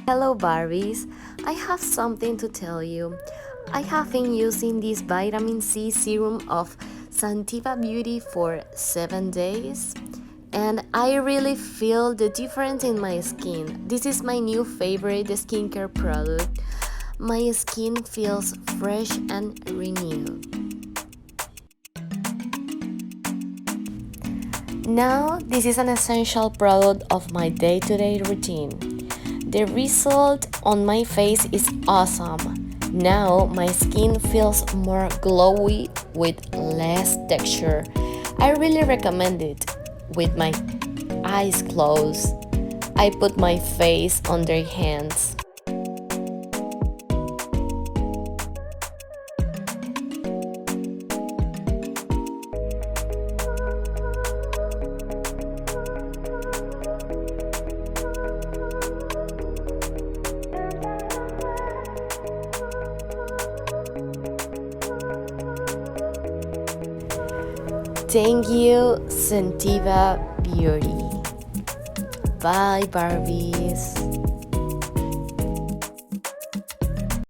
Hello Barbies, I have something to tell you. I have been using this vitamin C serum of Santeva Beauty for 7 days and I really feel the difference in my skin. This is my new favorite skincare product. My skin feels fresh and renewed. Now, this is an essential product of my day-to-day routine. The result on my face is awesome. Now my skin feels more glowy with less texture. I really recommend it with my eyes closed. I put my face under hands. Thank you, Santeva Beauty. Bye, Barbies.